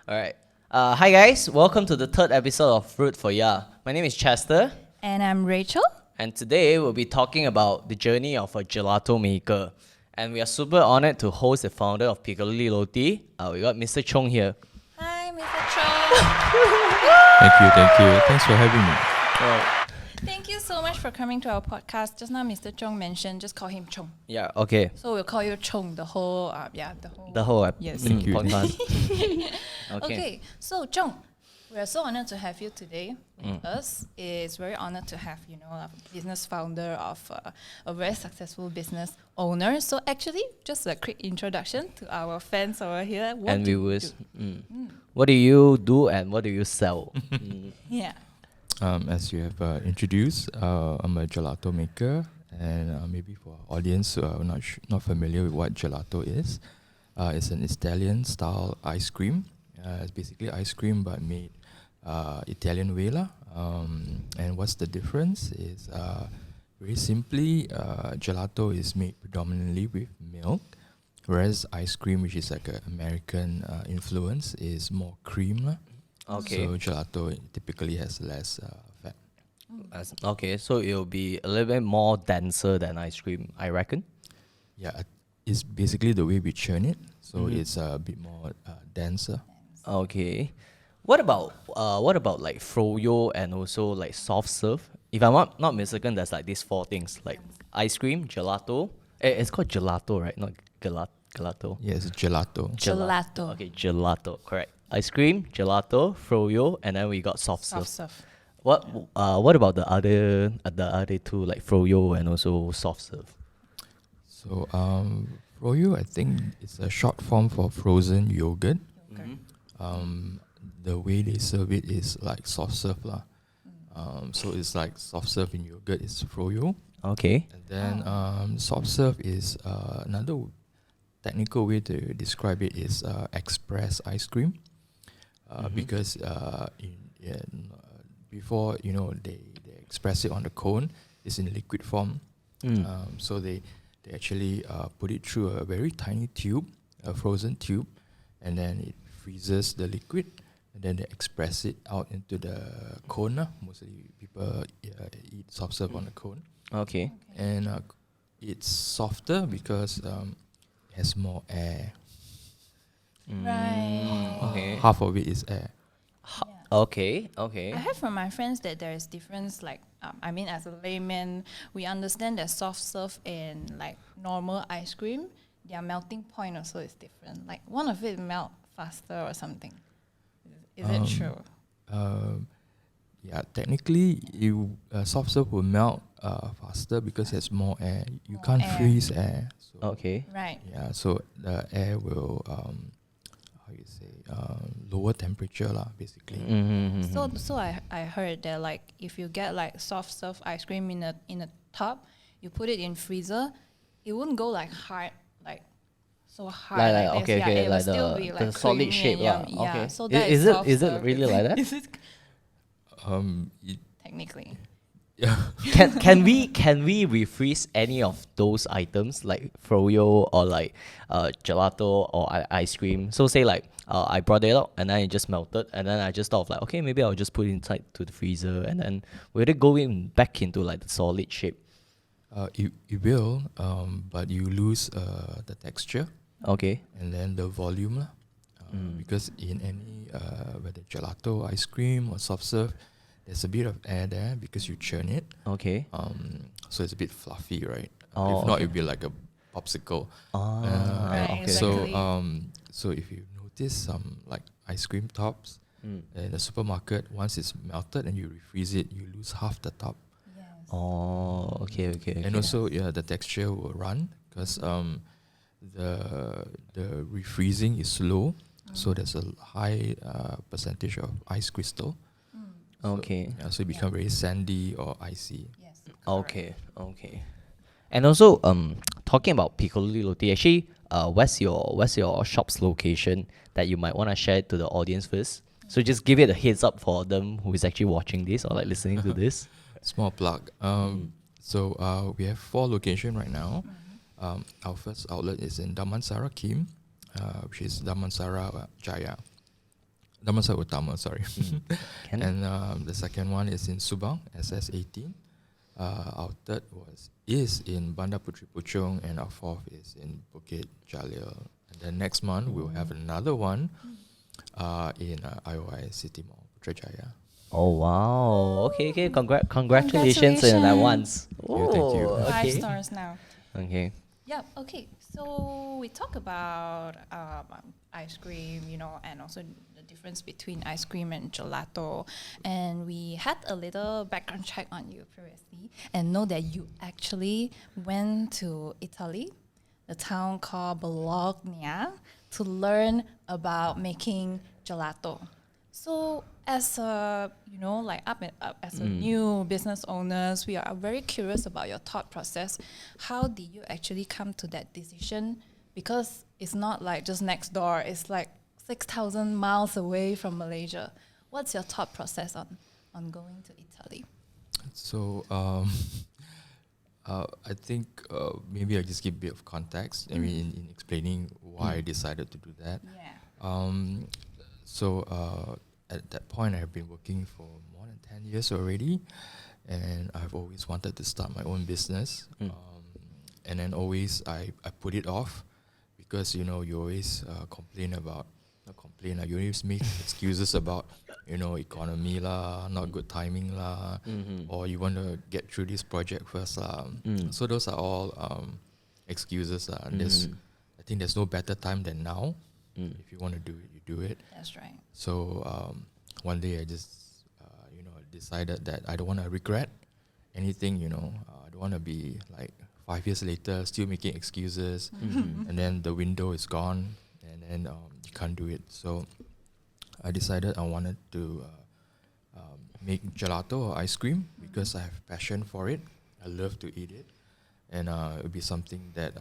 Alright. Hi guys, welcome to the third episode of RootForYa. My name is Chester, And I'm Rachel. and today we'll be talking about the journey of a gelato maker. And we are super honored to host the founder of Piccoli Lotti. We got Mr. Chong here. Hi, Mr. Chong. Thank you. Thanks for having me. Thank you so much for coming to our podcast. Just now, Mr. Chong mentioned just call him Chong. Yeah, okay. So we'll call you Chong the whole. The whole Yes. Thank you. podcast. Okay. So Chong, we are so honored to have you today with us. It's very honored to have a business founder of a very successful business owner. So actually, just a quick introduction to our fans over here. What And do you viewers. do? What do you do and what do you sell? Yeah. As you have introduced, I'm a gelato maker, and maybe for our audience who are not familiar with what gelato is, it's an Italian-style ice cream. It's basically ice cream but made Italian way lah. And what's the difference is very simply, gelato is made predominantly with milk, whereas ice cream, which is like an American influence, is more cream lah. Okay. So gelato typically has less fat. Okay, so it'll be a little bit more denser than ice cream, I reckon. Yeah, it's basically the way we churn it, so it's a bit more denser. Okay. What about like froyo and also like soft serve? If I'm not mistaken, there's like these four things like ice cream, gelato. It's called gelato, right? Not gelato. Yes, gelato. Gelato. Okay, gelato. Correct. Ice cream, gelato, froyo, and then we got soft serve. Soft stuff. What about the other two like froyo and also soft serve? So froyo, I think it's a short form for frozen yogurt. The way they serve it is like soft serve lah. So it's like soft serve in yogurt is froyo. Okay. And then soft serve is another technical way to describe it is express ice cream. Because before they express it on the cone, it's in liquid form. So they actually put it through a very tiny tube, a frozen tube, and then it freezes the liquid, and then they express it out into the cone. Mostly people eat soft serve on the cone. Okay. And it's softer because it has more air. Right. Okay. Half of it is air. Okay. Okay. I heard from my friends that there is difference. Like, as a layman, we understand that soft serve and like normal ice cream, their melting point also is different. Like one of it melt faster or something. Is it true? Yeah, technically, soft serve will melt faster because it has more air. You can't air. freeze air. So Okay. Right. yeah, so the air will lower temperature lah, basically. So I heard that like if you get like soft serve ice cream in a tub, you put it in freezer, it won't go like hard like so hard. Like this. okay, It will like still the be like solid creamy shape and lah. yummy. Okay. Yeah. So that is soft it serve. really like that? Is it It, technically? yeah. can we refreeze any of those items like froyo or like gelato or ice cream? So say like I brought it out and then it just melted and then I just thought of like okay, maybe I'll just put it inside to the freezer and then will it go back into like the solid shape? It will, but you lose the texture Okay. and then the volume lah. Because in any whether gelato, ice cream or soft serve, there's a bit of air there because you churn it. Okay. So it's a bit fluffy, right? Oh, If not, okay. it'd be like a popsicle. Right, okay. So if you notice some like ice cream tops in the supermarket, once it's melted and you refreeze it, you lose half the top. Yes. Oh, okay. And also, the texture will run because the refreezing is slow, so there's a high percentage of ice crystal. Okay. Yeah, so it become very sandy or icy. Yes. Okay. And also, talking about Piccoli Lotti, actually, where's your shop's location that you might want to share to the audience first? So just give it a heads up for them who is actually watching this or like listening to this. Small plug. So we have 4 locations right now. Our first outlet is in Damansara Kim, which is Damansara Jaya. Damansara Utama, sorry. Can And the second one is in Subang, SS18. Our third is in Bandar Puteri Puchong, and our fourth is in Bukit Jalil. And then next month we'll have another one in IOI City Mall, Putrajaya. Oh wow! Okay, okay. Congratulations in advance. Thank you. Oh, 5 okay. stars now. Okay. Yeah, okay. So we talk about ice cream, you know, and also the difference between ice cream and gelato. And we had a little background check on you previously and know that you actually went to Italy, the town called Bologna, to learn about making gelato. So as a, you know, like as a new business owners, we are very curious about your thought process. How did you actually come to that decision? Because it's not like just next door, it's like 6,000 miles away from Malaysia. What's your thought process on going to Italy? So I think maybe I just give a bit of context. I mean, in explaining why I decided to do that. Yeah. So at that point, I have been working for more than 10 years already, and I've always wanted to start my own business. And then always I put it off because, you know, you always you always make excuses about, you know, economy lah, not good timing lah, or you want to get through this project first lah. So those are all excuses lah. I think there's no better time than now. If you want to do it, you do it. That's right. So one day I just, decided that I don't want to regret anything, I don't want to be like 5 years later still making excuses and then the window is gone and then you can't do it. So I decided I wanted to make gelato or ice cream because I have passion for it. I love to eat it. And it would be something that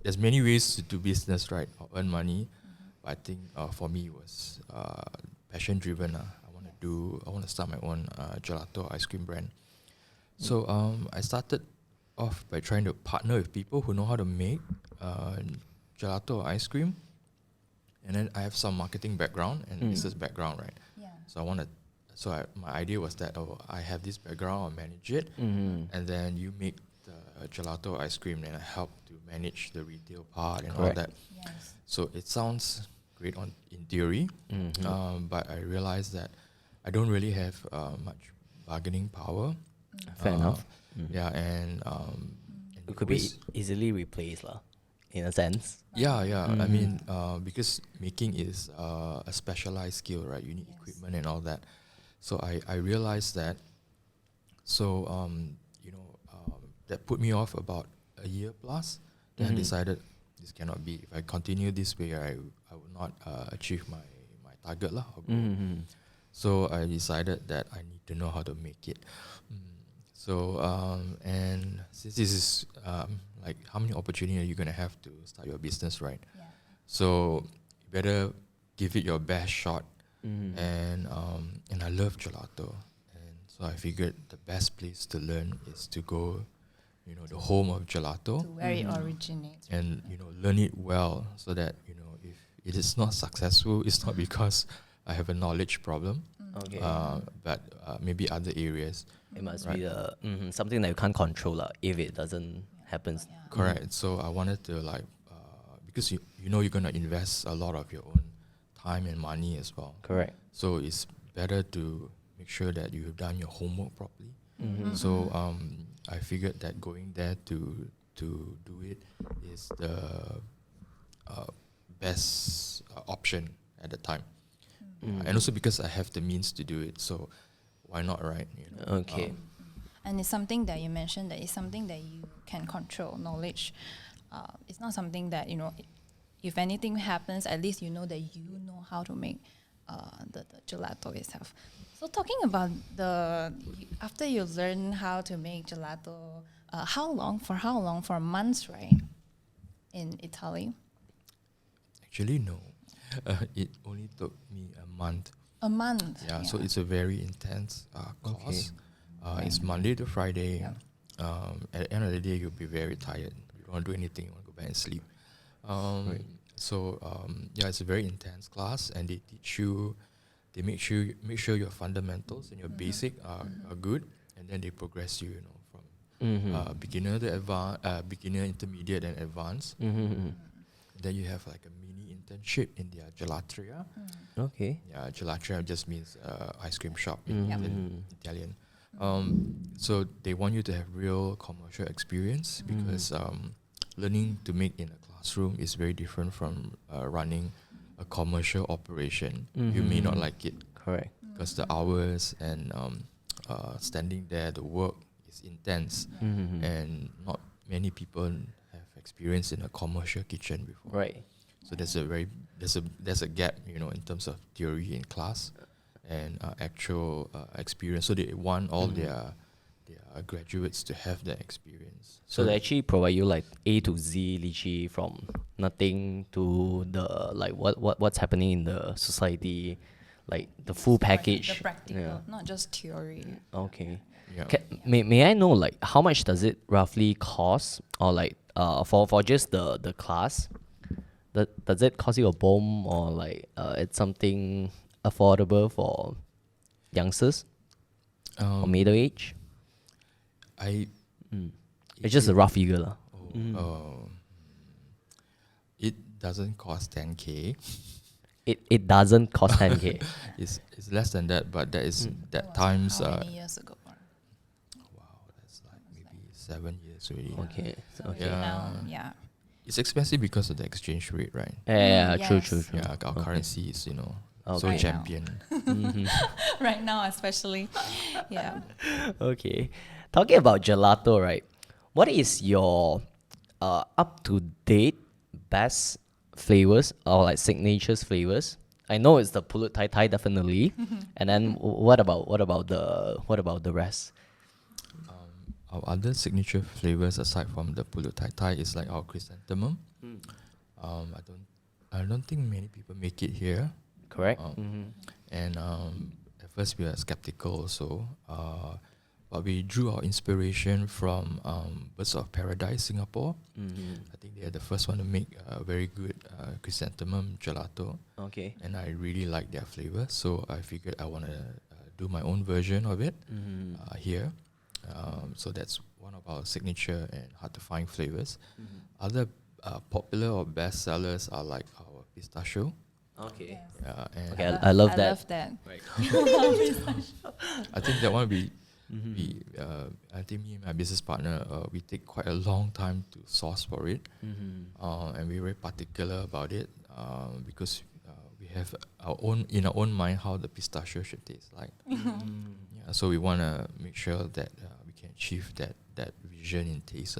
there's many ways to do business, right, or earn money. But I think for me it was passion driven. I want to start my own gelato ice cream brand. So I started off by trying to partner with people who know how to make gelato ice cream. And then I have some marketing background and business background, right? Yeah. So my idea was that I have this background, I'll manage it, and then you make the gelato ice cream, and I help to manage the retail part and all that. Yes. So it sounds great in theory, but I realized that I don't really have much bargaining power. Fair enough. Yeah, and It could be easily replaced, lah, in a sense. Yeah. I mean, because making is a specialized skill, right? You need equipment and all that. So I realized that. So that put me off about a year plus. Then I decided this cannot be. If I continue this way, I will not achieve my target lah. Or goal. So I decided that I need to know how to make it. So and since this is like how many opportunities are you gonna have to start your business, right? Yeah. So you better give it your best shot. And I love gelato, and so I figured the best place to learn is to go, the home of gelato, To where it originates. and learn it well, so that if it is not successful, it's not because I have a knowledge problem, Okay. but maybe other areas. It must Right. be something that you can't control, lah, if it doesn't happen. Yeah. Correct. So I wanted to because you're gonna invest a lot of your own time and money as well. Correct. So it's better to make sure that you have done your homework properly. So I figured that going there to do it is the best option at the time, and also because I have the means to do it. So why not, right? Okay. And it's something that you mentioned, that it's something that you can control, knowledge. It's not something that, if anything happens, at least you know that you know how to make the gelato itself. So talking about after you learn how to make gelato, how long? For months, right? In Italy? Actually, no. It only took me a month. A month. Yeah, so it's a very intense course. It's Monday to Friday. At the end of the day, you'll be very tired. You don't want to do anything. You want to go back and sleep. So yeah, it's a very intense class, and they teach you, they make sure your fundamentals and your basic are good, and then they progress you, you know, from beginner to beginner, intermediate, and advanced. Then you have like a mini internship in their gelateria. Okay. Yeah, gelateria just means ice cream shop in Italian. So they want you to have real commercial experience, because learning to make in a classroom is very different from running a commercial operation. You may not like it. Correct. Because the hours and standing there, the work is intense, and not many people have experience in a commercial kitchen before. Right. So there's a gap, you know, in terms of theory in class and actual experience. So they want all their graduates to have that experience. So they actually provide you like A to Z, literally from nothing to the like what's happening in the society, like the full package. The practical, not just theory. Okay. Yeah. May I know like how much does it roughly cost, or like for just the class? Does it cost you a bomb, or like it's something affordable for youngsters or middle age? It's just a rough figure lah. It doesn't cost 10K. It doesn't cost 10K. It's less than that, but that is that Was times. how many years ago? Wow, that's like maybe 7 years already. Okay. Okay, Yeah. now, yeah. It's expensive because of the exchange rate, right? Yeah, true. Yes. Yeah, our currency is, you know, so Okay. champion. Right now, especially. Yeah. Okay. Talking about gelato, right? What is your up to date best flavors, or like signatures flavors? I know it's the pulut tai tai definitely, and then what about the rest? Our other signature flavors aside from the pulut tai tai is like our chrysanthemum. I don't think many people make it here. Correct. And at first we were skeptical also, but we drew our inspiration from Birds of Paradise Singapore. I think they are the first one to make a very good chrysanthemum gelato, Okay. and I really like their flavor. So I figured I want to do my own version of it here. So that's one of our signature and hard to find flavors. Other popular or best sellers are like our pistachio. Okay. And Okay, I love that. I love that. Right. I think that one I think me and my business partner, we take quite a long time to source for it, and we're very particular about it because we have our own mind how the pistachio should taste like. Yeah, so we want to make sure that we can achieve that vision in taste.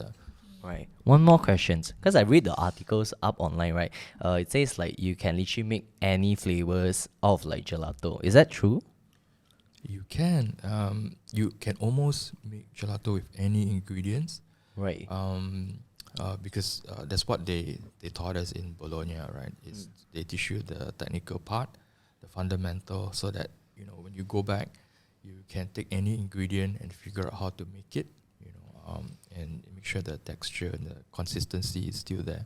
Right. One more question, because I read the articles up online, right? It says like you can literally make any flavors of like gelato. Is that true? You can almost make gelato with any ingredients. Right. Because that's what they taught us in Bologna, right? They teach you the technical part, the fundamental, so that you know when you go back, you can take any ingredient and figure out how to make it, you know, and make sure the texture and the consistency is still there.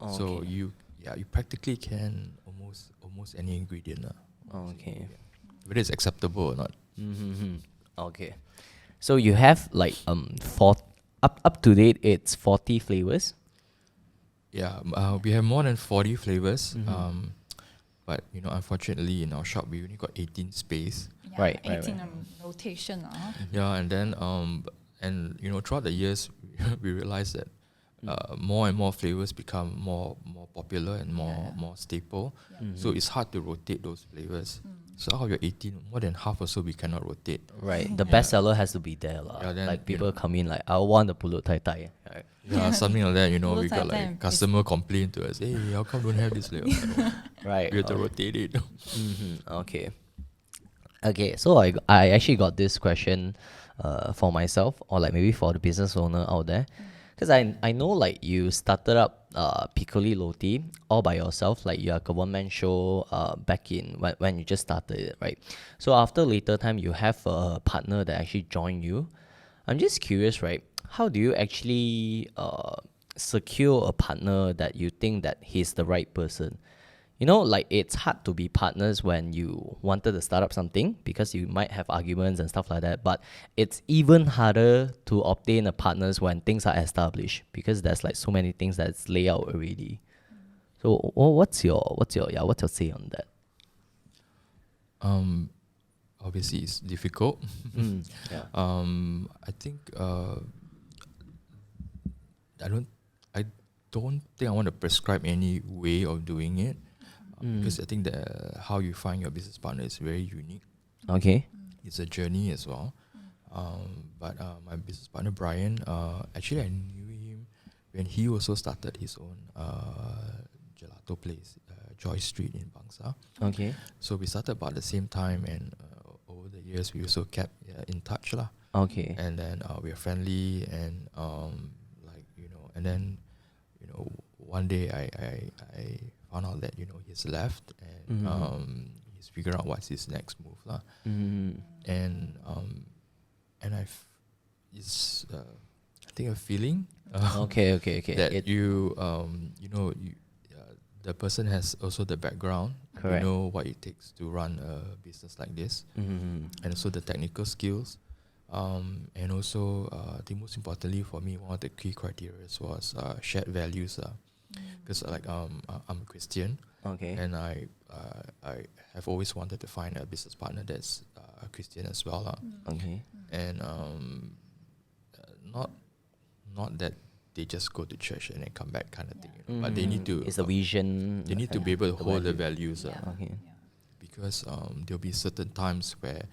Oh, So okay. you practically can almost any ingredient. Okay. Whether it's acceptable or not. Okay. So you have like up to date it's 40 flavors. Yeah, we have more than 40 flavors. But you know, unfortunately, in our shop we only got 18 space. Yeah, Right, 18 rotation. Yeah, and then and you know, throughout the years, we realized that more and more flavors become more popular and more staple. So it's hard to rotate those flavors. So out of your 18, more than half or so we cannot rotate. Right. The bestseller has to be there lah. Yeah, then, like you people know. come in like, I want the pulut tai tai. Right. Yeah, something like that. You know, we got Pulut tai tai like customer complain to us, hey, how come don't have this flavor? Right. We have to rotate it. Okay. Okay, so I actually got this question for myself, or like maybe for the business owner out there. Because I know like you started up Piccoli Lotti all by yourself, like you're like a one-man show back in when you just started it, right? So after later time you have a partner that actually joined you. I'm just curious, right? How do you actually secure a partner that you think that he's the right person? You know, like it's hard to be partners when you wanted to start up something because you might have arguments and stuff like that. But it's even harder to obtain a partners when things are established because there's like so many things that's laid out already. So what's your say on that? Obviously it's difficult. Yeah. I think I don't think I want to prescribe any way of doing it because I think that how you find your business partner is very unique. Okay. It's a journey as well. But my business partner Brian, actually I knew him when he also started his own gelato place, Joy Street in Bangsa. Okay. So we started about the same time, and over the years we also kept in touch lah. Okay. And then we are friendly, and and then one day I found out that he's left, and he's figuring out what's his next move lah. And it's I think a feeling. Okay. That the person has also the background. Correct. You know what it takes to run a business like this, and also the technical skills. And also, I think most importantly for me, one of the key criteria was shared values. Because I'm a Christian, Okay. and I have always wanted to find a business partner that's a Christian as well. Okay. And not that they just go to church and then come back kind of thing, but they need to. It's a vision. They need to be able to hold the values. Okay. Because there'll be certain times where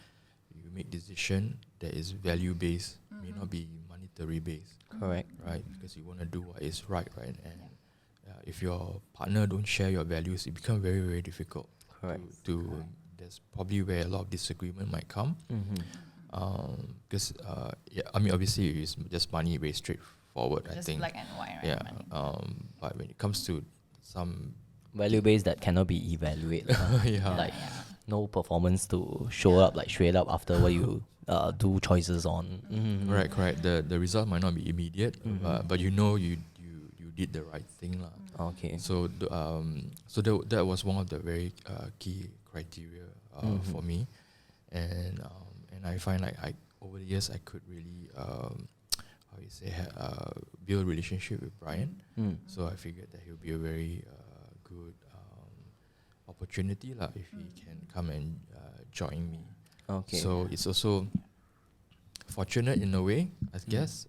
you make decision that is value based, may not be monetary based. Correct. Right? Because you want to do what is right? And if your partner don't share your values, it becomes very, very difficult. Correct. That's probably where a lot of disagreement might come. Because obviously it's just money, very straightforward. Just I think. black and white, right? Yeah. Money. But when it comes to some Value based that cannot be evaluated. yeah. Like no performance to show up like straight up after what you do choices on. Correct. The result might not be immediate, but you did the right thing lah. Okay. So that was one of the very key criteria for me, and I find like over the years I could really build a relationship with Brian. So I figured that he'll be a very good opportunity lah if he can come and join me. Okay. So it's also fortunate in a way, I guess,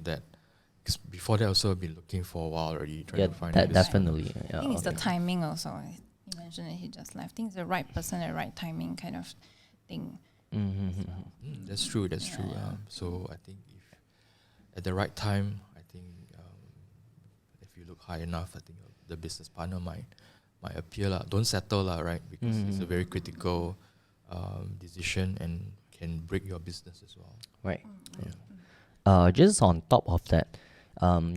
that 'cause before that also I've been looking for a while already trying to find that a business. definitely. Yeah, I think it's the timing also. You mentioned that he just left. I think it's the right person at the right timing kind of thing. That's true. So I think if at the right time, I think if you look high enough, I think the business partner might appear lah. Don't settle lah, right? Because it's a very critical decision and can break your business as well. Right. Just on top of that,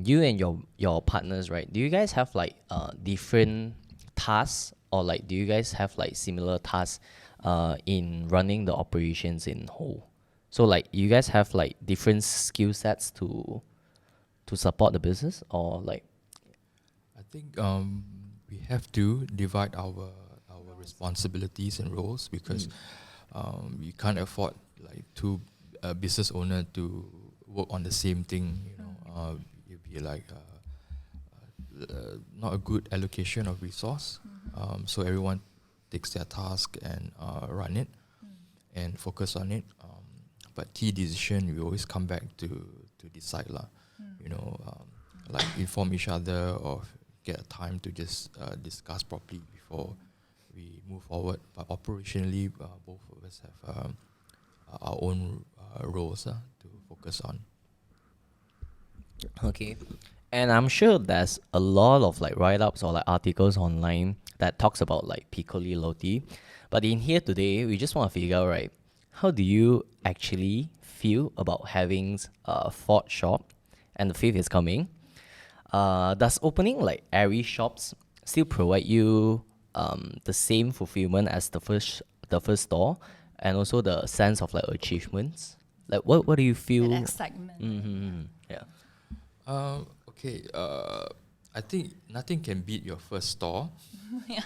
you and your partners, right? Do you guys have like different tasks, or like do you guys have like similar tasks in running the operations in whole? So like you guys have like different skill sets to support the business, or like? I think we have to divide our responsibilities and roles because we can't afford like two business owner to work on the same thing. It'd be like not a good allocation of resource. So everyone takes their task and run it and focus on it. But key decision we always come back to decide lah. Like inform each other or get a time to just discuss properly before we move forward. But operationally, both of us have our own roles to focus on. Okay. And I'm sure there's a lot of like write-ups or like articles online that talks about like Piccoli Lotti. But in here today, we just want to figure out, right, how do you actually feel about having a fourth shop and the fifth is coming? Does opening like every shops still provide you the same fulfillment as the first store, and also the sense of like achievements? Like what do you feel? That excitement. Yeah. Okay. I think nothing can beat your first store. Yeah.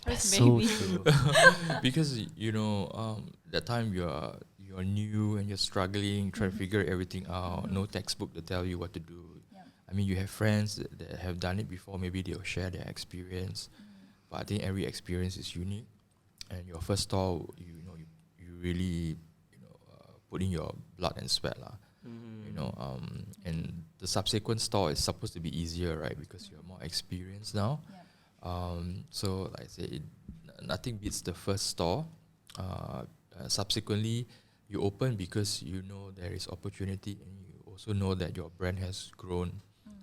That's First so baby. true. Because that time you're new and you're struggling, trying to figure everything out. No textbook to tell you what to do. Yep. I mean, you have friends that have done it before. Maybe they'll share their experience. But I think every experience is unique. And your first store, you really put in your blood and sweat lah. And the subsequent store is supposed to be easier, right? Because you're more experienced now. Yep. So like I said, nothing beats the first store. Subsequently, you open because you know there is opportunity, and you also know that your brand has grown.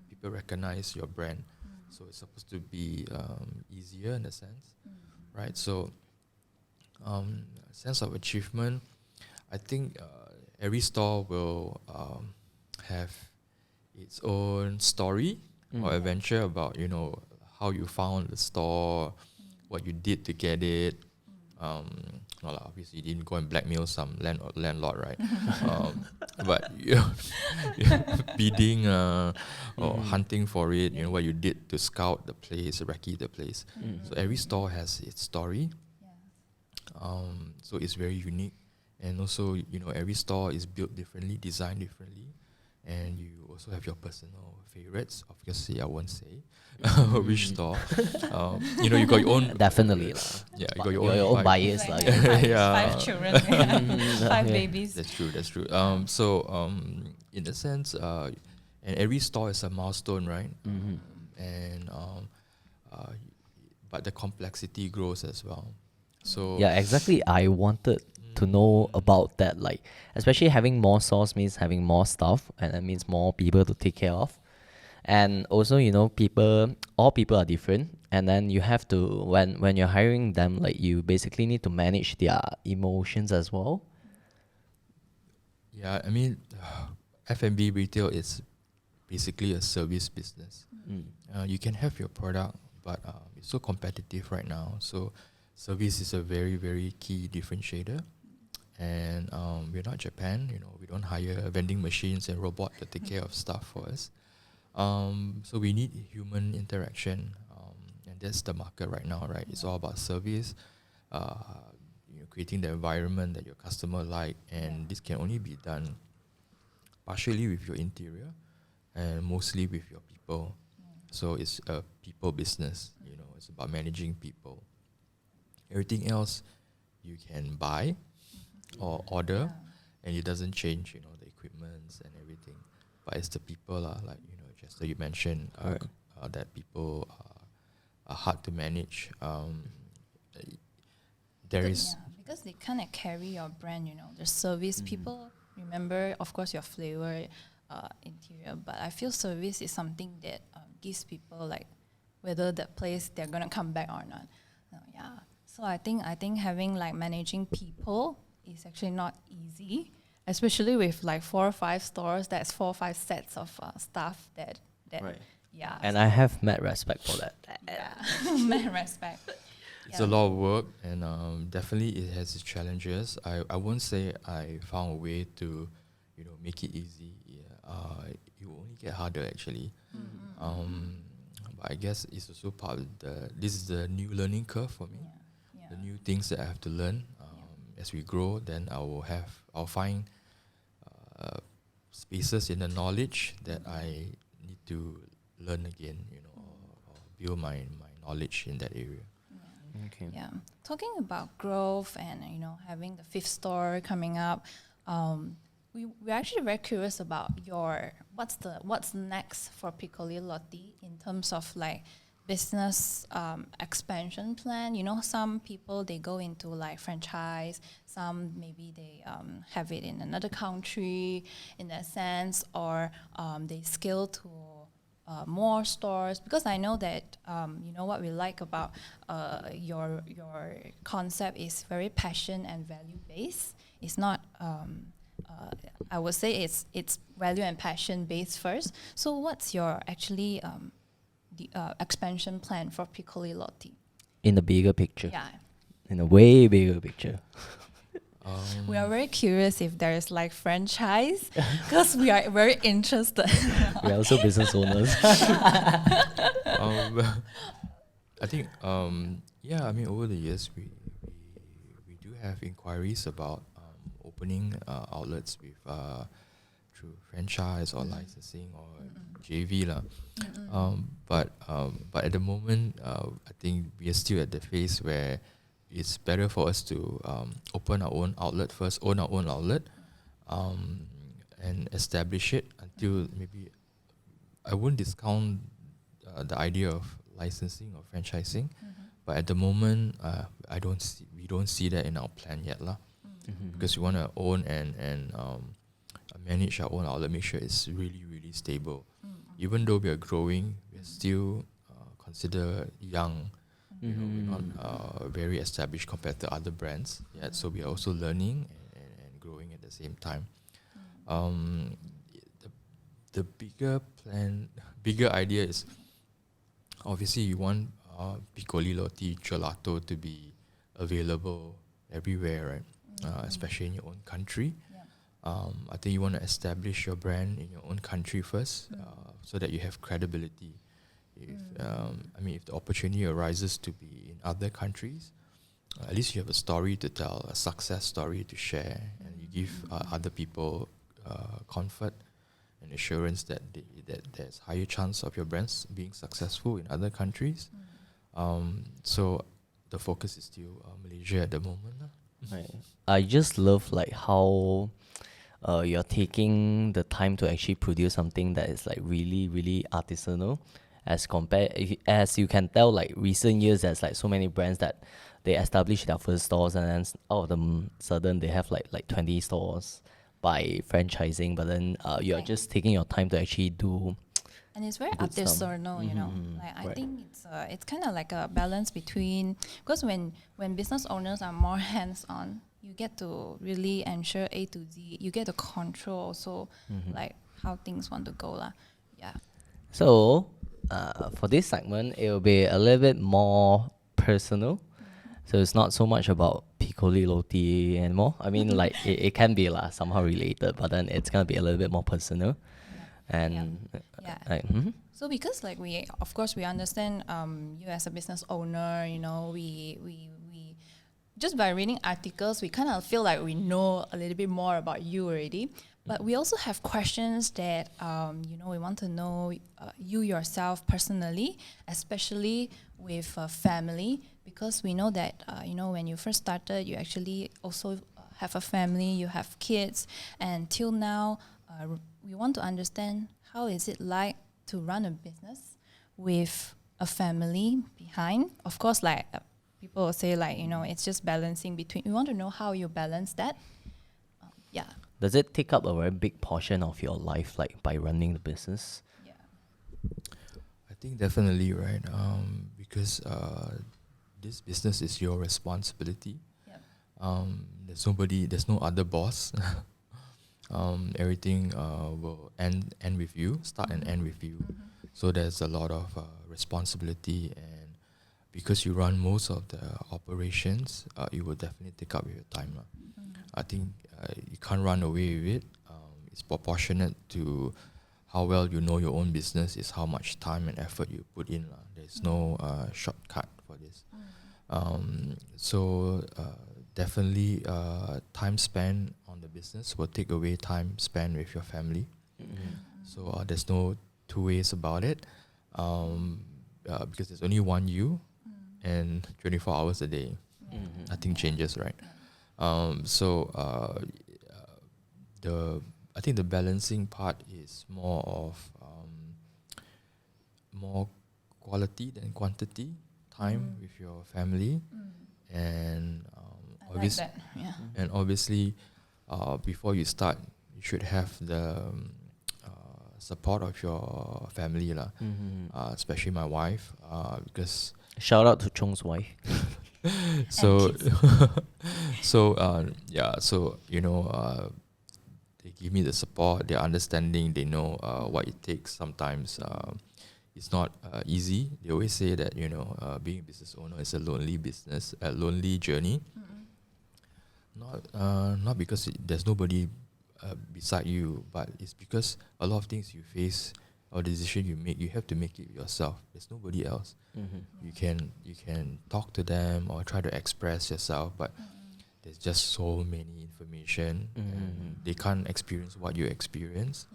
People recognize your brand, so it's supposed to be easier in a sense, right? So, sense of achievement, I think every store will have its own story or adventure about how you found the store, what you did to get it. Obviously you didn't go and blackmail some landlord, right? But bidding or hunting for it, what you did to scout the place, recce the place. So every store has its story. So it's very unique, and also every store is built differently, designed differently, and you also have your personal favorites. Obviously, I won't say which store. You got your own. Definitely. Yeah, you But got your own bias. Like, Like, five children, five babies. That's true. In a sense, and every store is a milestone, right? And but the complexity grows as well. So yeah, exactly. I wanted to know about that. Like, especially having more stores means having more stuff, and that means more people to take care of. And also, all people are different, and then you have to when you're hiring them, like you basically need to manage their emotions as well. yeah, I mean, F&B retail is basically a service business. You can have your product, but it's so competitive right now. So service is a very, very key differentiator. And we're not Japan, we don't hire vending machines and robot to take care of stuff for us. So we need human interaction, and that's the market right now, right? It's all about service, creating the environment that your customer like, and this can only be done partially with your interior and mostly with your people. So it's a people business, it's about managing people. Everything else you can buy or order, and it doesn't change, the equipments and everything. But it's the people, like, Chester, you mentioned that people are hard to manage. Because they kind of carry your brand, the service people remember, of course, your flavor, interior, but I feel service is something that gives people, like, whether that place they're gonna come back or not. So I think having, like, managing people is actually not easy, especially with like 4 or 5 stores. That's 4 or 5 sets of staff that Right. yeah. And I have mad respect for that. Mad respect. It's a lot of work, and definitely it has its challenges. I won't say I found a way to, make it easy. It will only get harder actually. But I guess it's also part of this is the new learning curve for me. The new things that I have to learn. As we grow, then I'll find spaces in the knowledge that I need to learn again, or build my knowledge in that area. Okay. Yeah. Talking about growth and having the 5th store coming up, we're actually very curious about what's next for Piccoli Lotti in terms of, like, business expansion plan. Some people, they go into, like, franchise, some maybe they have it in another country in that sense, or they scale to more stores, because I know that what we like about your concept is very passion and value based. It's not I would say it's value and passion based first. So what's your actually the expansion plan for Piccoli Lotti? In the bigger picture. Yeah. In a way bigger picture. We are very curious if there is like franchise because we are very interested. We're also business owners. I think yeah, I mean over the years we do have inquiries about opening outlets with through franchise or licensing or JV lah. But at the moment I think we are still at the phase where it's better for us to open our own outlet first, own our own outlet, and establish it until maybe I wouldn't discount the idea of licensing or franchising, but at the moment we don't see that in our plan yet lah. Because we want to own and manage our own outlet, make sure it's really really stable. Even though we are growing, we're still considered young. You know, we're not very established compared to other brands yet, so we are also learning and growing at the same time. The bigger idea is obviously you want Piccoli Lotti Gelato to be available everywhere, right? Especially in your own country. I think you want to establish your brand in your own country first, so that you have credibility. If the opportunity arises to be in other countries, at least you have a story to tell, a success story to share, and you give other people comfort and assurance that there's higher chance of your brands being successful in other countries. So the focus is still Malaysia at the moment. Right. I just love like how you're taking the time to actually produce something that is like really really artisanal. As you can tell, like recent years, there's like so many brands that they establish their first stores, and then all of them sudden they have like 20 stores by franchising. But then you're just taking your time to actually do. And it's very artisanal, you know. Like I think it's kind of like a balance between, because when business owners are more hands-on, you get to really ensure A to Z. You get to control also like how things want to go lah. Yeah. So for this segment, it will be a little bit more personal. So it's not so much about Piccoli Lotti anymore. I mean, like it can be somehow related, but then it's gonna be a little bit more personal. And so because like we understand you as a business owner, you know, we just by reading articles, we kind of feel like we know a little bit more about you already. But we also have questions that, we want to know you yourself personally, especially with family, because we know that, when you first started, you actually also have a family, you have kids, and till now, we want to understand how is it like to run a business with a family behind. Of course, like people will say, like, it's just balancing between. We want to know how you balance that. Does it take up a very big portion of your life, like by running the business? Yeah. I think definitely, right? Because this business is your responsibility. Yep. There's no other boss. Everything will end with you, start and end with you. So there's a lot of responsibility, and because you run most of the operations, it will definitely take up your time. I think you can't run away with it. It's proportionate to how well you know your own business, is how much time and effort you put in. There's no shortcut for this. So definitely time spent on the business will take away time spent with your family. So there's no two ways about it, because there's only one you and 24 hours a day. Nothing changes, right? I think the balancing part is more of more quality than quantity time with your family, and obviously before you start, you should have the support of your family especially my wife, because Shout out to Chong's wife. They give me the support, they're understanding, they know what it takes. Sometimes it's not easy. They always say that being a business owner is a lonely business, a lonely journey. not because there's nobody beside you, but it's because a lot of things you face or decision you make, you have to make it yourself. There's nobody else. You can talk to them or try to express yourself, but there's just so many information, and they can't experience what you experience.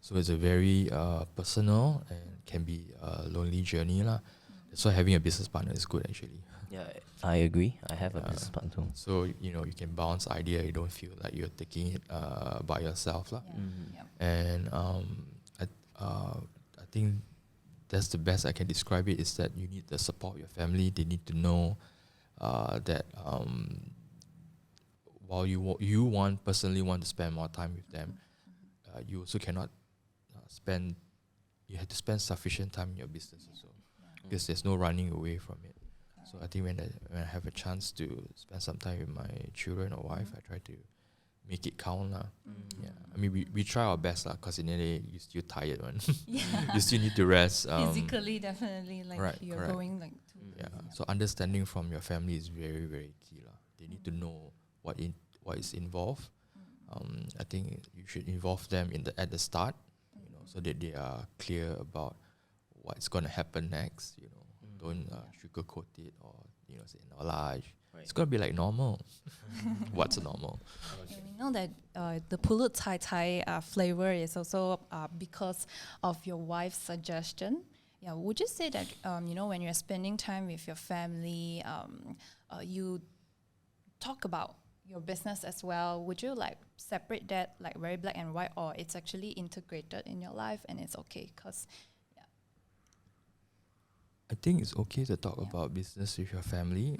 So it's a very personal and can be a lonely journey lah. That's why having a business partner is good actually. Yeah, I agree. I have a business partner too. So you can bounce idea. You don't feel like you're taking it by yourself lah. And I think that's the best I can describe it, is that you need the support of your family. They need to know that while you personally want to spend more time with them, you also cannot you have to spend sufficient time in your business also, because there's no running away from it. So I think when I have a chance to spend some time with my children or wife, I try to make it count lah. Yeah, I mean we try our best lah, cause in the day you're still tired one. You still need to rest. Physically, definitely, like you're correct. going like. So understanding from your family is very, very key lah. They need to know what is involved. I think you should involve them at the start, so that they are clear about what's going to happen next. Don't sugarcoat it or say no lah. It's gonna be like normal. What's normal? Okay, we know that the pulut Thai Thai flavor is also because of your wife's suggestion. Yeah, would you say that when you're spending time with your family, you talk about your business as well? Would you like separate that like very black and white, or it's actually integrated in your life and it's okay? Cause I think it's okay to talk about business with your family,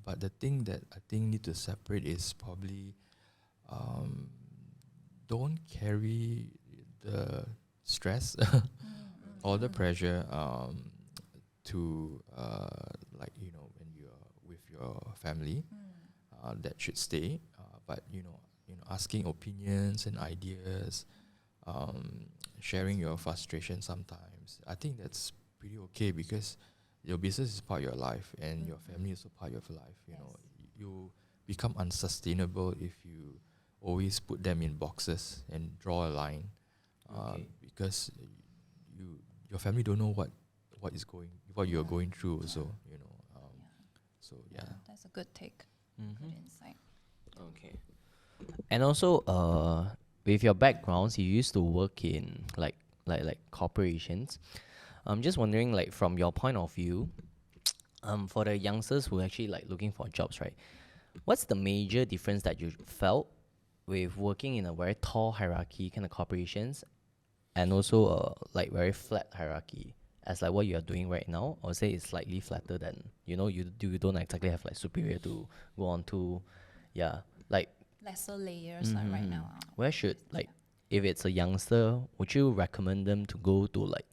but the thing that I think need to separate is probably don't carry the stress or the pressure to when you're with your family, that should stay. But asking opinions and ideas, sharing your frustration sometimes, I think that's pretty okay, because your business is part of your life and your family is a part of your life. You become unsustainable if you always put them in boxes and draw a line, because your family don't know what you're going through. So so yeah, that's a good take. Good insight. Okay. And also, with your backgrounds, you used to work in like corporations. I'm just wondering, like from your point of view, for the youngsters who are actually like looking for jobs, right? What's the major difference that you felt with working in a very tall hierarchy kind of corporations, and also like very flat hierarchy, as like what you are doing right now, or say it's slightly flatter than you don't exactly have like superior to go on to, like Lesser layers like right now. where should like if it's a youngster, would you recommend them to go to like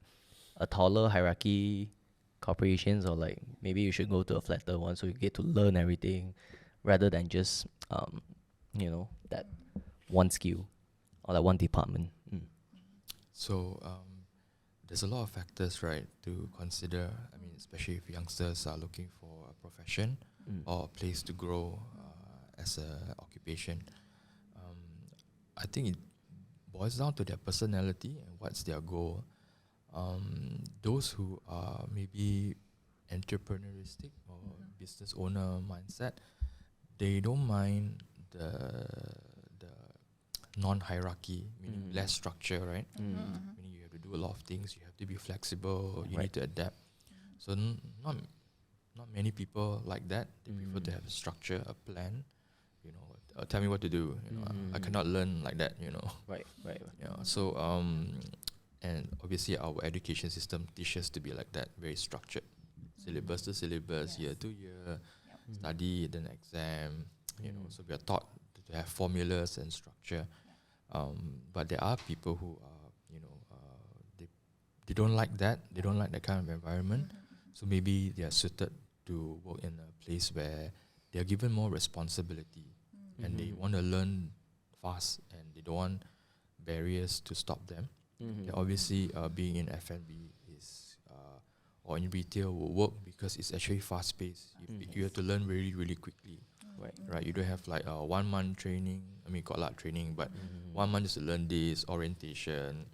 a taller hierarchy corporations, or like maybe you should go to a flatter one so you get to learn everything rather than just that one skill or like one department? So there's a lot of factors, right, to consider. I mean, especially if youngsters are looking for a profession or a place to grow as a occupation. I think it boils down to their personality and what's their goal. Those who are maybe entrepreneuristic or business owner mindset, they don't mind the non-hierarchy, meaning less structure, right? Meaning you have to do a lot of things, you have to be flexible, you need to adapt. So not many people like that. They prefer to have a structure, a plan. Tell me what to do. I cannot learn like that. Right. So and obviously our education system teaches to be like that, very structured, syllabus to syllabus, year to year, study, then exam. So we are taught to have formulas and structure. But there are people who are, they don't like that. They don't like that kind of environment. So maybe they are suited to work in a place where they are given more responsibility and they want to learn fast and they don't want barriers to stop them. Obviously, being in F&B is or in retail will work because it's actually fast paced. You have to learn really, really quickly. Right, you don't have like 1 month training. I mean, got a lot of training, but 1 month is to learn this orientation.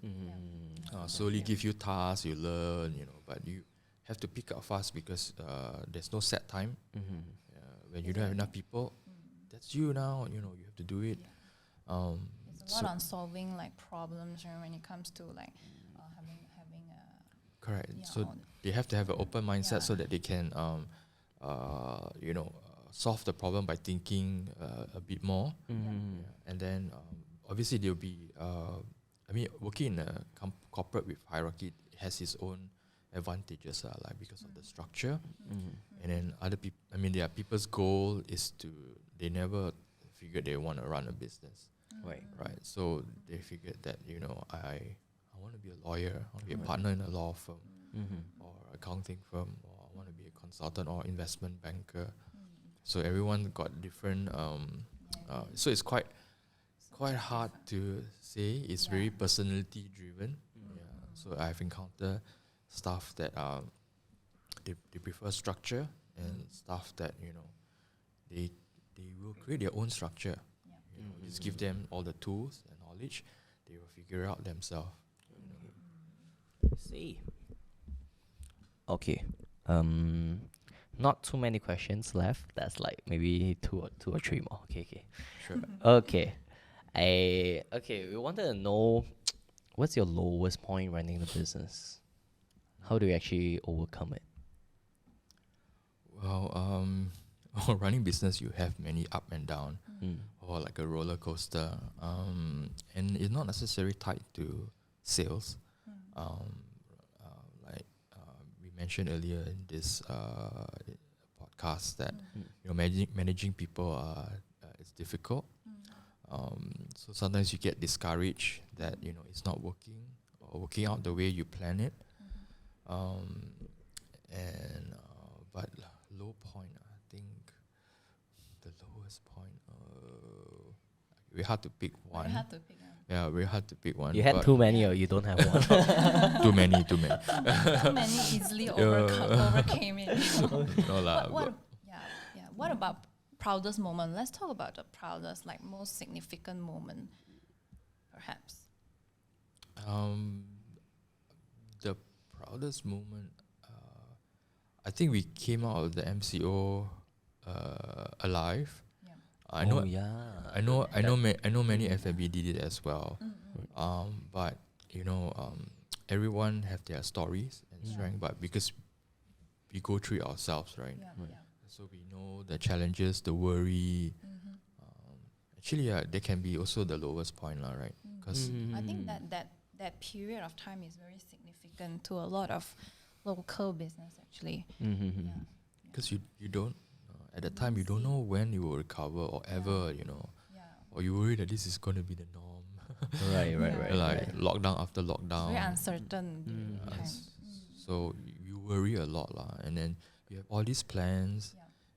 Slowly give you tasks, you learn, but you have to pick up fast because there's no set time. When you don't have enough people, that's you now. You have to do it. It's a lot on solving like problems when it comes to like having a correct. So they have to have an open mindset so that they can solve the problem by thinking a bit more. And then obviously they'll be working in a corporate with hierarchy has its own advantages like because of the structure. And then other people, there are people's goal is they never figured they want to run a business. Right. So they figured that I want to be a lawyer, I want to be a partner in a law firm or accounting firm, or I want to be a consultant or investment banker. So everyone got different. So it's quite hard to say. It's very personality driven. So I've encountered staff that they prefer structure, and staff that they will create their own structure. Just give them all the tools and knowledge, they will figure out themselves. See. Okay. Not too many questions left. That's like maybe two or three more. Okay. Sure. Okay. We wanted to know what's your lowest point running the business? How do you actually overcome it? Well, running business, you have many up and down, or like a roller coaster. And it's not necessarily tied to sales. We mentioned earlier in this podcast that managing people is difficult. So sometimes you get discouraged that it's not working or working out the way you plan it. But low point, I think the lowest point. Very hard to pick one. Very hard to pick one. Yeah, very hard to pick one. You had too many, or you don't have one? Too many. Too many easily overcame it. No lah. What about proudest moment? Let's talk about the proudest, like most significant moment, perhaps. The proudest moment. I think we came out of the MCO alive. I know many F&B did it as well. But everyone have their stories and strength. But because we go through it ourselves, right? So we know the challenges, the worry. Actually, they can be also the lowest point, right? Because I think that period of time is very significant to a lot of local business, actually. Because you don't. At the time, you don't know when you will recover or ever, or you worry that this is going to be the norm. Right. Lockdown after lockdown. Very uncertain. So you worry a lot, and then you have all these plans,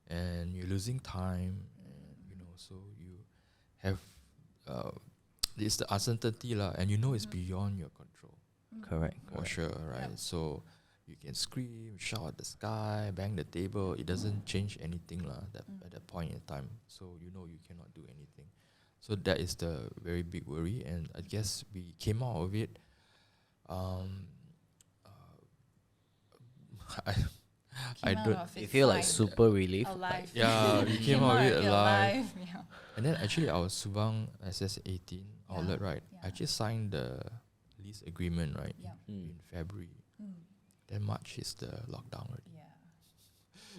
and you're losing time, and so you have it's the uncertainty, and it's beyond your control. Correct. For sure, right? So you can scream, shout at the sky, bang the table. It doesn't change anything at that point in time. So you cannot do anything. So that is the very big worry. And I guess we came out of it. I don't. You feel like super relief. Alive. Yeah, we came out of it alive. Yeah. And then actually our Subang SS18 outlet, right? I just signed the lease agreement, right? In February. Then March is the lockdown already.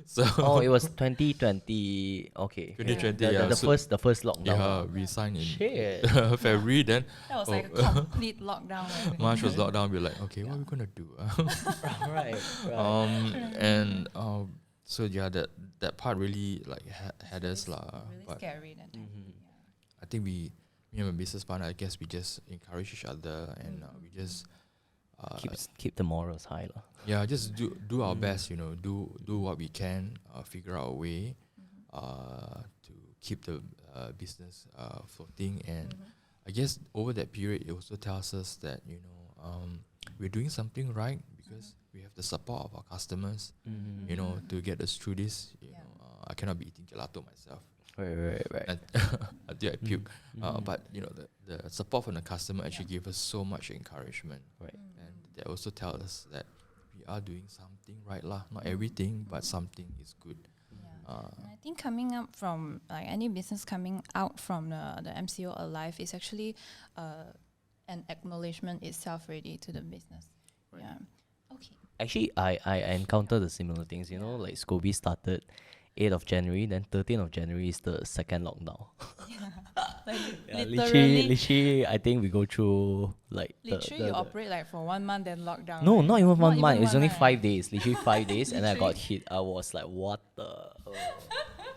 So it was 2020. Okay. 2020. The first lockdown. Yeah, we signed in February. Then that was like a complete lockdown. Right? March was lockdown. We're like, okay, what are we gonna do? Right. So that part really like had us really scary that time. I think me and my business partner, I guess we just encourage each other, and we just keep the morals high, lah. Yeah, just do our best, do what we can, figure out a way to keep the business floating. And I guess over that period, it also tells us that we're doing something right because we have the support of our customers, to get us through this. I cannot be eating gelato myself. Right. Until I puke. But you know, the support from the customer actually gave us so much encouragement. Right. And they also tell us that we are doing something right lah. Not everything, but something is good. And I think coming up from like any business coming out from the MCO Alive is actually an acknowledgement itself already to the business. Right. Yeah. Okay. Actually, I encountered the similar things. You know, like Scobie started 8th of January, then 13th of January is the second lockdown. Like Yeah, literally, I think we go through like literally you operate like for 1 month then lockdown. no, right? not even one month. It's only month, 5 right? days. Literally 5 days, and I got Literally. hit. I was like, what the?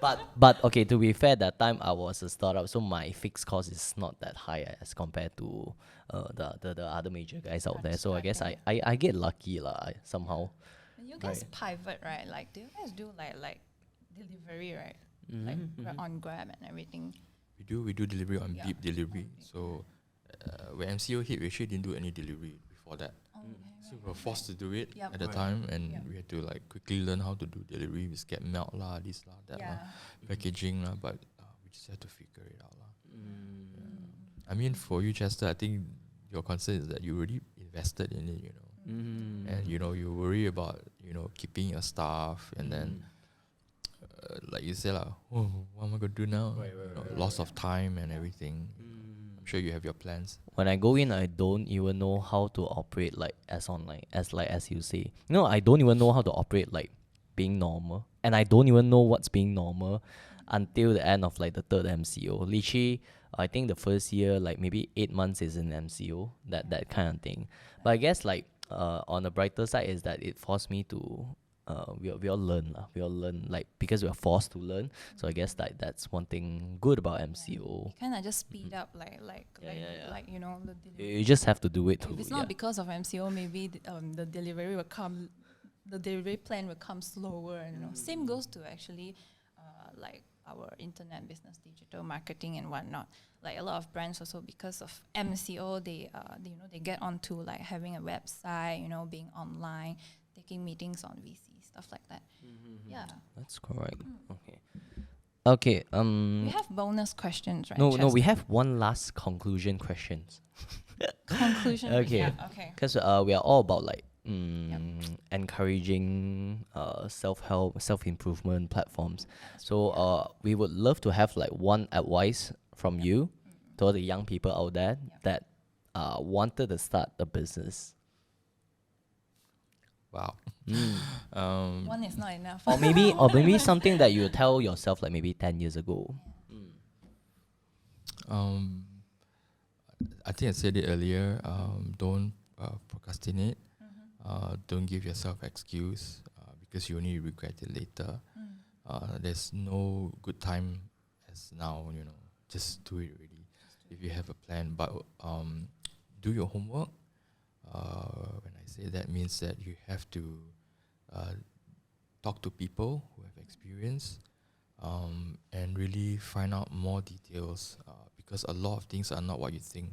But okay. To be fair, that time I was a startup, so my fixed cost is not that high as compared to the other major guys out there. So I guess I get lucky lah somehow. And you guys Right. pivot, right? Like, do you guys do like delivery, right? Mm-hmm, Like on Grab and everything. We do delivery on Yeah. beep delivery. So when MCO hit, we actually didn't do any delivery before that. So we were forced to do it Yup. at the Right. time, and Yup. we had to like quickly learn how to do delivery. We get melt lah, this lah, that lah, packaging lah. But we just had to figure it out lah. I mean, for you, Chester, I think your concern is that you already invested in it, you know, and you know you worry about keeping your staff, and then like you said lah, oh, what am I gonna do now? Loss of time and everything. I'm sure you have your plans. When I go in, I don't even know how to operate like as online as you say. I don't even know how to operate like being normal, and I don't even know what's being normal until the end of like the third MCO. Literally, I think the first year like maybe 8 months is in MCO, that kind of thing. But I guess like on the brighter side is that it forced me to we all learn lah. We all learn like because we are forced to learn. So I guess that's one thing good about MCO. Kind of just speed up like Yeah. like the delivery. You just have to do it too. If it's not because of MCO, maybe the delivery will come, the delivery plan will come slower. And same goes to actually like our internet business, digital marketing and whatnot. Like a lot of brands also because of MCO, they get onto like having a website, being online, taking meetings on VC, stuff like that. Yeah. That's correct. Okay. We have bonus questions, right? No, Chester? we have one last conclusion questions. Conclusion. Okay. Yeah, okay. Because we are all about like encouraging self-help, self-improvement platforms. So we would love to have like one advice from you to all the young people out there that wanted to start a business. Wow. One is not enough. Or maybe something that you tell yourself like maybe 10 years ago. I think I said it earlier. Don't procrastinate. Don't give yourself excuse because you only regret it later. There's no good time as now. Just do it already. If you have a plan, but do your homework. When I say that, means that you have to talk to people who have experience and really find out more details because a lot of things are not what you think.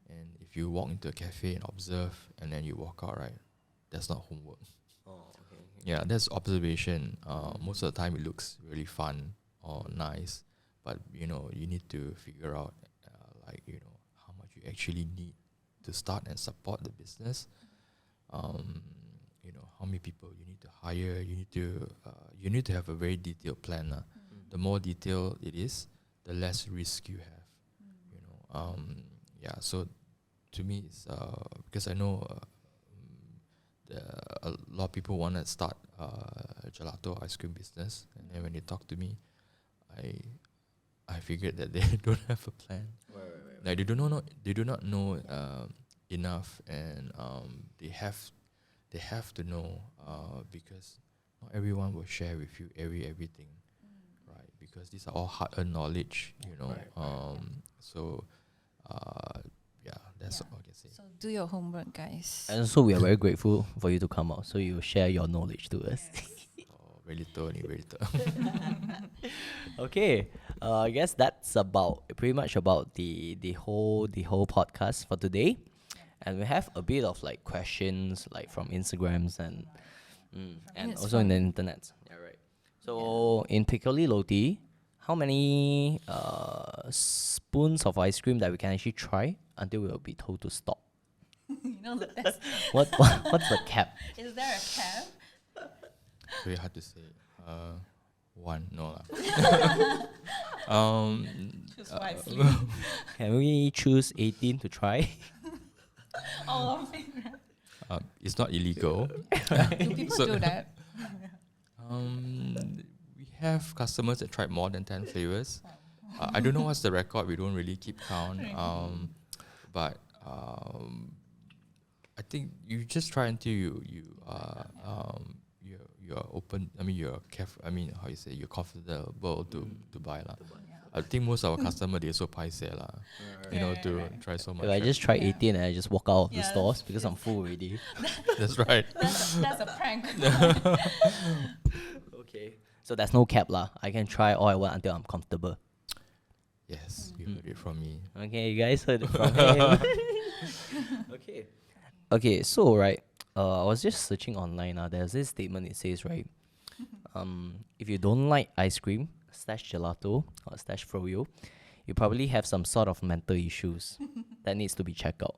And if you walk into a cafe and observe and then you walk out, right, that's not homework. Yeah, that's observation. Most of the time it looks really fun or nice, but you need to figure out how much you actually need to start and support the business. How many people you need to hire. You need to have a very detailed plan. The more detailed it is, the less risk you have. So to me, it's because I know a lot of people want to start a gelato ice cream business, and then when they talk to me, I figured that they don't have a plan. Like they do not know enough, and they have to know because not everyone will share with you everything, right? Because these are all hard-earned knowledge, So that's all I can say. So do your homework, guys. And so we are very grateful for you to come out. So you share your knowledge to us. Very little. Okay, I guess that's pretty much about the whole podcast for today, and we have a bit of like questions like from Instagrams and also in the internet. Yeah, right. So in Piccoli Lotti, how many spoons of ice cream that we can actually try until we will be told to stop? You know the test. What's the cap? Is there a cap? Very hard to say. One, no lah. Choose wisely. Can we choose 18 to try? All of it. It's not illegal. Do people do that? We have customers that tried more than 10 flavors. I don't know what's the record. We don't really keep count. But I think you just try until you're open. I mean, you're careful. I mean, how you say, you're comfortable to buy lah. I think most of our customers they so paise lah, you know, to try so much. If I just try 18 and I just walk out of the stores because I'm full already. That's right. That's a prank. Okay. So there's no cap lah. I can try all I want until I'm comfortable. Yes, you heard it from me. Okay, you guys heard it from him. Okay. Okay, so right, I was just searching online. There's this statement. It says right, if you don't like ice cream / gelato or / froyo, you probably have some sort of mental issues that needs to be checked out.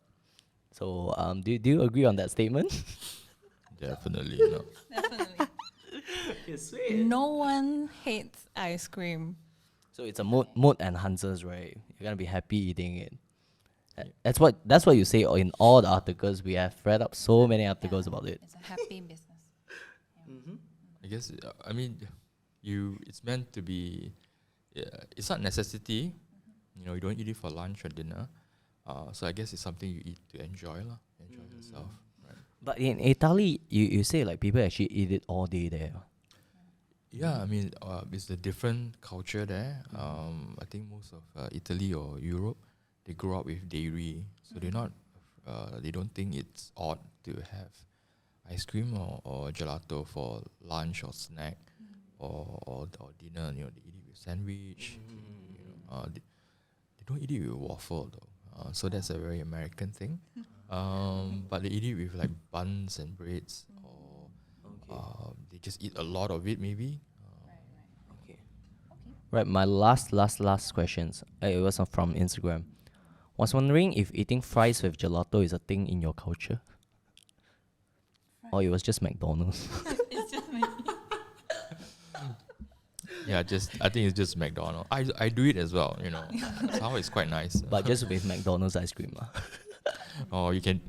So, do you agree on that statement? Definitely no. Definitely. It's sweet. No one hates ice cream. So it's a mood enhancers, right? You're gonna be happy eating it. That's what you say in all the articles. We have read up so many articles about it. It's a happy business. I guess I mean, it's meant to be. It's not necessity. You know, you don't eat it for lunch or dinner. So I guess it's something you eat to enjoy lah. Enjoy yourself. Right? But in Italy, you say like people actually eat it all day there. Yeah, I mean, it's a different culture there. I think most of Italy or Europe, they grow up with dairy, so they're not. They don't think it's odd to have ice cream or gelato for lunch or snack or dinner. You know, they eat it with sandwich. You know, they don't eat it with waffle though. So that's a very American thing. But they eat it with like buns and breads, or they just eat a lot of it maybe. Okay. Right, my last questions. It was from Instagram. Was wondering if eating fries with gelato is a thing in your culture, or it was just McDonald's. It's just me. Yeah, I think it's just McDonald's. I do it as well. You know, somehow it's quite nice. But just with McDonald's ice cream. Or you can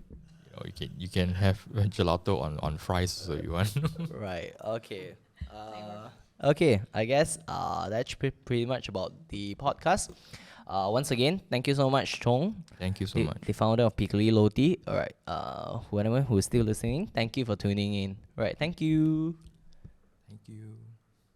have gelato on fries so you want. Right. Okay. Okay. I guess that's pretty much about the podcast. Once again, thank you so much, Chong. Thank you so much. The founder of Piccoli Lotti. All right. Whoever who's still listening, thank you for tuning in. All right. Thank you. Thank you.